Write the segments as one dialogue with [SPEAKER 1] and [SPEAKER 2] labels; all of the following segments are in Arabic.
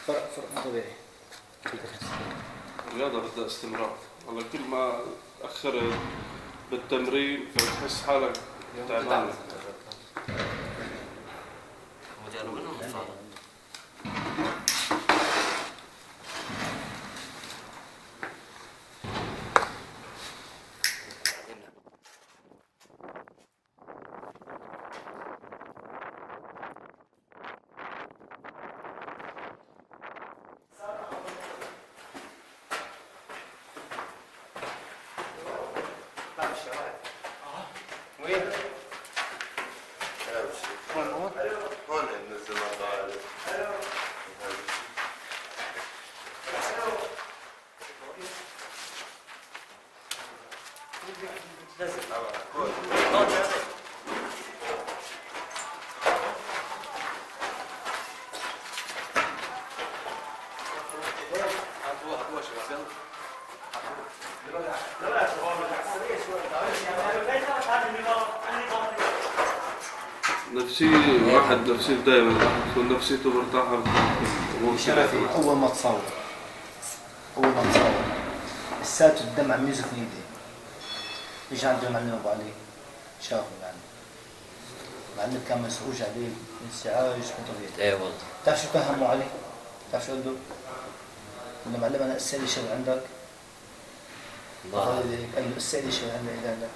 [SPEAKER 1] فرق طبيعي.
[SPEAKER 2] الرياضة بدها استمرار، والله كل ما تأخرت بالتمرين فتحس حالك تعبان.
[SPEAKER 3] مجرب منهم صار.
[SPEAKER 1] وين؟
[SPEAKER 4] هون ننزل مطاعم.
[SPEAKER 2] نفسية واحد نفسيته دائما تكون نفسيته مرتاحة.
[SPEAKER 1] شرفي أول ما تصور السات الدم عم ينزف من يدي. اجى عند المعلم ابو علي شافه المعلم كان مسؤول عليه انزعاج مو طبيعي.
[SPEAKER 3] ايه والله.
[SPEAKER 1] بتعرف شو كان همه علي؟ بتعرف شو قال له؟ قال له معلم انا السالي شغل عندك. قال له السالي شغل عندك.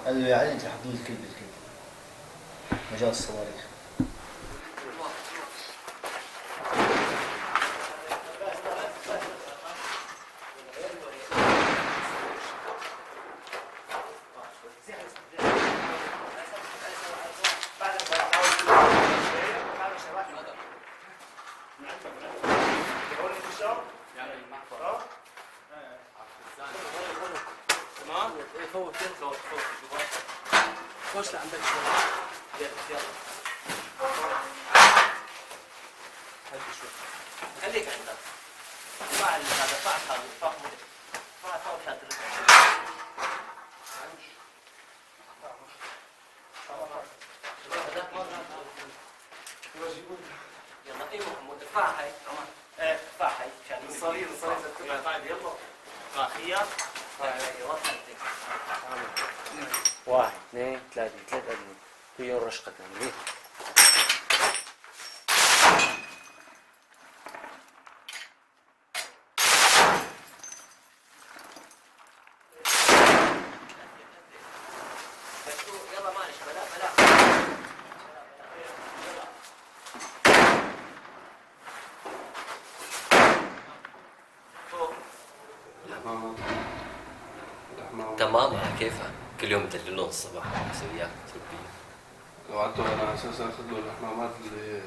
[SPEAKER 1] قال له يا علي انت رح تضل الكل بالكل. مجال الصواريخ.
[SPEAKER 5] خوش لعندك شوي. يلا هدي شوي. خليك عندك. فاع هذا فاع صوت هذا. يلا ايه محمود فاع هاي كمان. فاع هاي عشان الصليب يلا. خيار. ايوه
[SPEAKER 6] واحد اثنين ثلاثة أدمين هي الرشقة كاملة.
[SPEAKER 5] يلا معلش بلا
[SPEAKER 3] تمام على كيفك. كل يوم تدللون الصباح مسويات تربية.
[SPEAKER 2] وعدته انا اساسا اخذ له الحمامات اللي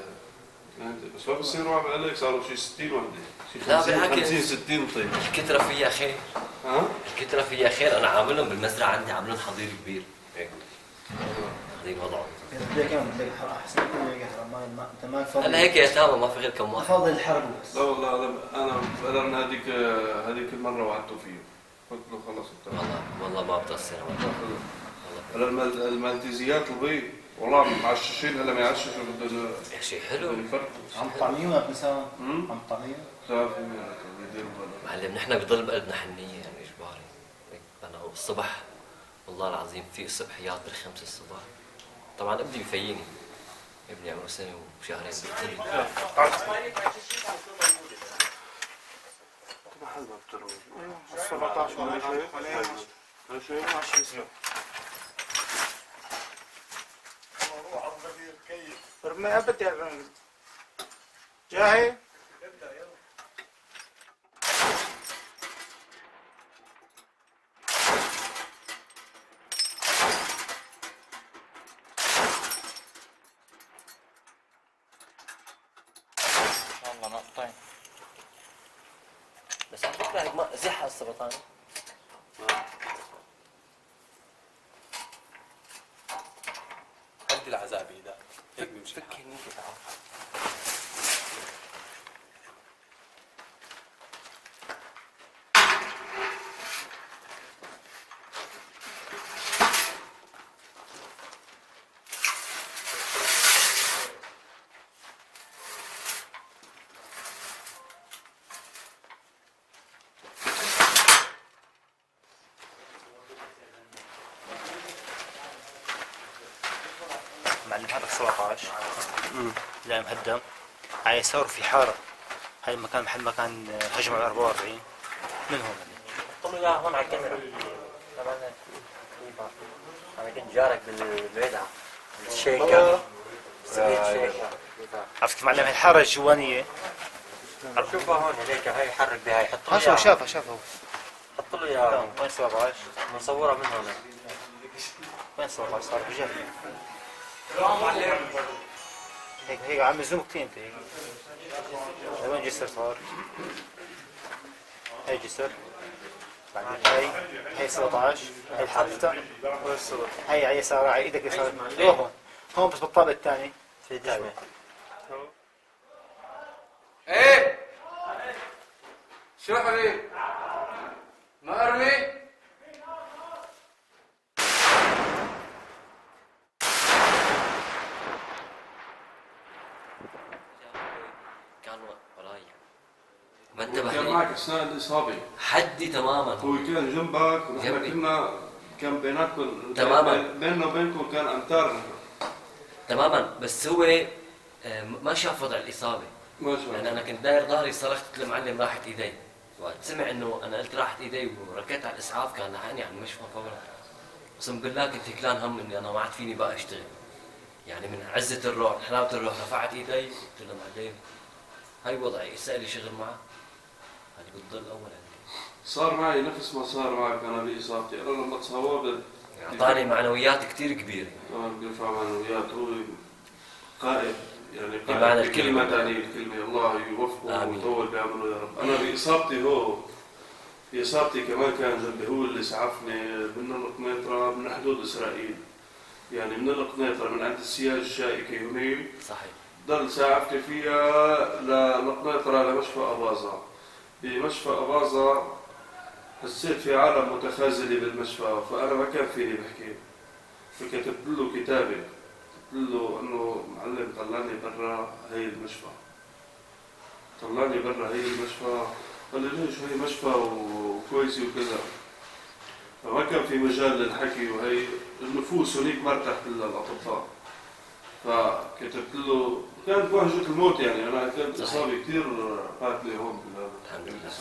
[SPEAKER 2] بس ما بصيروا عم عليك صاروا شي 60 وحده.
[SPEAKER 3] لا بالعكس
[SPEAKER 2] 50 60 طيب.
[SPEAKER 3] الكترة فيها خير.
[SPEAKER 2] ها؟
[SPEAKER 3] الكترة فيها خير. انا عاملهم بالمزرعة عندي عاملين حظير كبير هيك. حظير وضعه.
[SPEAKER 1] بدك كمان بدك احسن من انت ما فاضي.
[SPEAKER 3] هلا هيك يا تمام ما في غير كم واحد.
[SPEAKER 1] فاضي الحرب بس.
[SPEAKER 2] لا والله انا قدرنا هذيك المره وعدته فيه. قلت له خلص
[SPEAKER 3] والله ما بتقصر.
[SPEAKER 2] والله المالتيزيات البيض والله معششين هلا ما يعششوا بدهم
[SPEAKER 3] شيء حلو.
[SPEAKER 1] عم طعميهم بنساهم. عم طعميهم.
[SPEAKER 3] معلم نحن بضل بقلبنا حنية يعني اجباري. انا الصبح والله العظيم في صبحيات بالخمس الصبح. طبعا ابني بفيني. ابني عمره سنة وشهرين بيقتلي.
[SPEAKER 4] محل ما بتروي 17 ولا شيء 20 سنة. رمي ابد يا رمي جاهي والله نقطين.
[SPEAKER 3] بس على فكرة هيك ما زحها السرطان.
[SPEAKER 5] قد العذابي ده هيك بيمشي.
[SPEAKER 3] فك هنيك تعال.
[SPEAKER 1] معلم هذا 17 لا مهدم. على يسار في حارة، هاي المكان محل مكان هجموا على 44 من هون.
[SPEAKER 3] طلعوا اياها هون على الكاميرا. طبعا انا كنت جارك بالبيدعة الشيكة.
[SPEAKER 1] عرفت كيف معلم؟ هاي الحارة الجوانية.
[SPEAKER 3] شوفها هون هيك، هاي حرك بهاي حط له اياها.
[SPEAKER 1] شافها
[SPEAKER 3] حط له اياها.
[SPEAKER 1] وين 17
[SPEAKER 3] بنصورها من هون.
[SPEAKER 1] وين 17 صار بجنب هيك عم زوم كثير انت هيك. وين جسر صار؟ هاي جسر بعدين هاي 17 هاي الحادثة. هاي على يسار على ايدك يسار هون بس بالطابق الثاني
[SPEAKER 3] في دجمة.
[SPEAKER 7] ايه شو حبيبي ما ارمي
[SPEAKER 3] كانوا وراي ما انتبه
[SPEAKER 2] كان
[SPEAKER 3] لي
[SPEAKER 2] معك اثناء الاصابه.
[SPEAKER 3] حدي تماما.
[SPEAKER 2] هو كان جنبك ونحن
[SPEAKER 3] جنبي.
[SPEAKER 2] كان بيناتكم
[SPEAKER 3] تماماً.
[SPEAKER 2] بيننا وبينكم كان امتار.
[SPEAKER 3] تماما، بس هو ما شاف وضع الاصابه.
[SPEAKER 2] ما شاء
[SPEAKER 3] يعني
[SPEAKER 2] الله.
[SPEAKER 3] انا كنت داير ظهري صرخت للمعلم راحت ايدي. وقت سمع انه انا قلت راحت ايدي وركضت على الاسعاف كان لحقني على المشفى فورا. اقسم بالله كنت هكلان هم اني انا ما عاد فيني بقى اشتغل. يعني من عزه الروح من حلاوه الروح رفعت ايدي قلت له معلم هاي وضعي اسالي شغل معه. هذه بتضل اول عندي.
[SPEAKER 2] صار معي نفس ما صار معك انا باصابتي. انا لما تصاوبت
[SPEAKER 3] اعطاني معنويات كثير كبيره.
[SPEAKER 2] بيرفع معنويات. هو قائد يعني
[SPEAKER 3] بمعنى
[SPEAKER 2] قائد
[SPEAKER 3] الكلمة.
[SPEAKER 2] بكلمة ثانية الكلمة. الله يوفقه
[SPEAKER 3] آمين.
[SPEAKER 2] ويطول بعمره يا رب. أنا بإصابتي هو بإصابتي كمان كان جنبي هو اللي اسعفني من القنيطرة من حدود إسرائيل. يعني من القنيطرة من عند السياج الشائكة هناك
[SPEAKER 3] صحيح.
[SPEAKER 2] ضل ساعفتي فيها للقنيطرة لمشفى أباظة. بمشفى أباظة حسيت في عالم متخاذلي بالمشفى فأنا ما كان فيني بحكي. فكتبت له كتابة قلت له انه معلم طلعني برا هي المشفى. طلعني برا هي المشفى. قال لي ليش هي مشفى وكويسه وكذا. فما كان في مجال للحكي وهي النفوس هنيك ما ارتحت الا الاطباء. فكتبت له كانت وهجة الموت يعني انا كانت اصابه كثير قاتله هون
[SPEAKER 3] الحمد لله.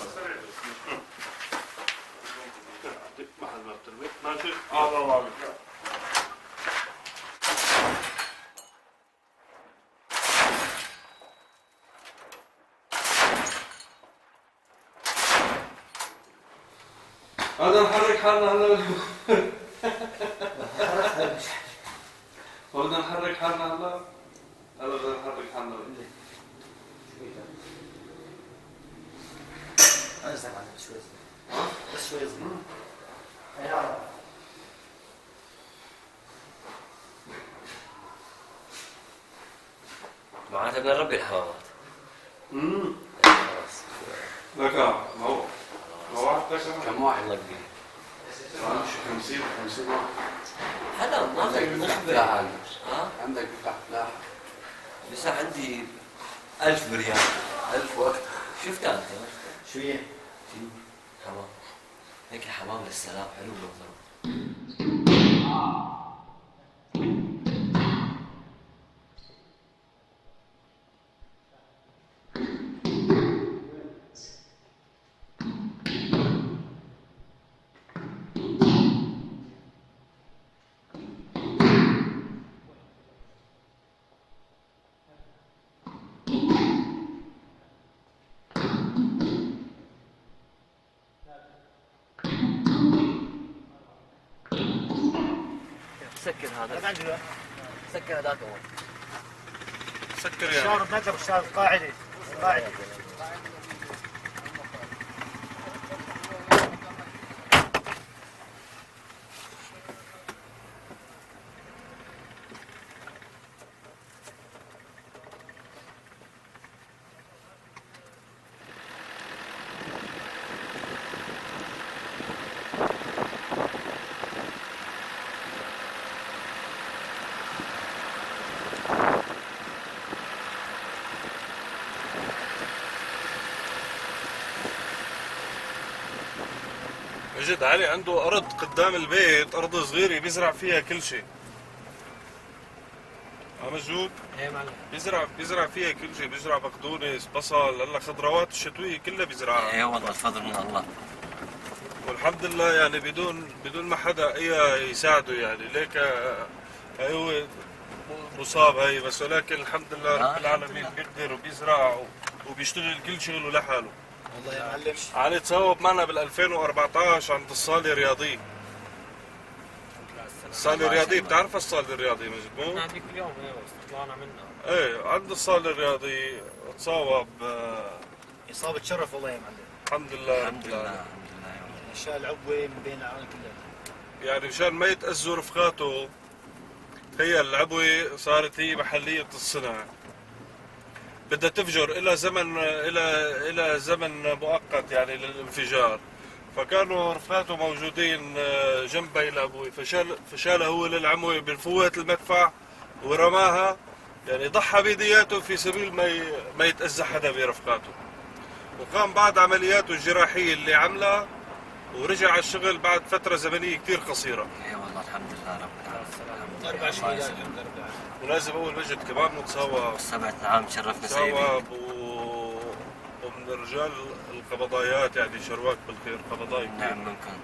[SPEAKER 4] محل ما بترمي ماشي. والله
[SPEAKER 2] هذا نحرك حالنا هلا. بدنا نحرك حالنا هلا. هلا بدنا نحرك حالنا.
[SPEAKER 1] انزل معلم شوي بس شوي صغير.
[SPEAKER 3] معناتها بدنا نربي الحمامات. خلاص.
[SPEAKER 2] لك ما واحد
[SPEAKER 7] كم واحد
[SPEAKER 3] الله كبير.
[SPEAKER 2] 50 واحد.
[SPEAKER 3] هلا
[SPEAKER 7] عندك
[SPEAKER 3] ناخذ
[SPEAKER 7] بفتح
[SPEAKER 3] نخبر.
[SPEAKER 7] فلاحة
[SPEAKER 3] ها؟
[SPEAKER 7] عندك بفتح فلاحة
[SPEAKER 3] لسه عندي 1000 بريال.
[SPEAKER 7] 1000 واكثر.
[SPEAKER 3] شفتها انت؟
[SPEAKER 1] شو هي؟
[SPEAKER 3] حمام. هيك حمام للسلام حلو بالمنظر. سكر هذا. سكر هذاك اول.
[SPEAKER 4] سكر يا
[SPEAKER 1] الشارب نقب الشارب قاعدة.
[SPEAKER 4] مجد علي عنده أرض قدام البيت، أرض صغيرة بيزرع فيها كل شيء.
[SPEAKER 2] موجود؟
[SPEAKER 5] ايه معلم.
[SPEAKER 2] بيزرع فيها كل شيء، بيزرع بقدونس، بصل، هلا خضروات الشتوية كلها بيزرعها.
[SPEAKER 3] ايه والله الفضل من الله.
[SPEAKER 2] والحمد لله يعني بدون ما حدا يساعده يعني، ليك هو مصاب هي بس، ولكن الحمد لله رب العالمين بيقدر وبيزرع وبيشتغل كل شغله لحاله.
[SPEAKER 1] والله يا معلم
[SPEAKER 2] علي تصوب معنا بال 2014 عند الصالة الرياضية. الصالة الرياضية بتعرف الصالة الرياضية مزبوط؟
[SPEAKER 5] هذيك اليوم ايه بس طلعنا منها.
[SPEAKER 2] ايه عند الصالة الرياضية تصوب.
[SPEAKER 1] إصابة شرف والله يا معلم.
[SPEAKER 2] الحمد لله رب
[SPEAKER 3] الحمد لله
[SPEAKER 2] العالمين.
[SPEAKER 3] الحمد لله.
[SPEAKER 1] يعني شال العقوة من بين العالم كلها.
[SPEAKER 2] يعني مشان ما يتأذوا رفقاته، هي العبوة صارت هي محلية الصنع، بدها تفجر إلى زمن مؤقت يعني للانفجار، فكانوا رفقاته موجودين جنبي العبوة، فشالها هو للعموة بفوهة المدفع ورماها، يعني ضحى بيدياته في سبيل ما يتأذى حدا برفقاته، وقام بعد عملياته الجراحية اللي عملها ورجع على الشغل بعد فترة زمنية كتير قصيرة.
[SPEAKER 3] ايه والله الحمد لله رب العالمين.
[SPEAKER 1] 4 شهور الحمد لله.
[SPEAKER 2] ولازم أول مجد كمان متصوب
[SPEAKER 3] 7 عام شرفنا سيدي.
[SPEAKER 2] صواب ومن رجال القبضايات يعني شرواك بالخير قبضاي.
[SPEAKER 3] نعم ممكن.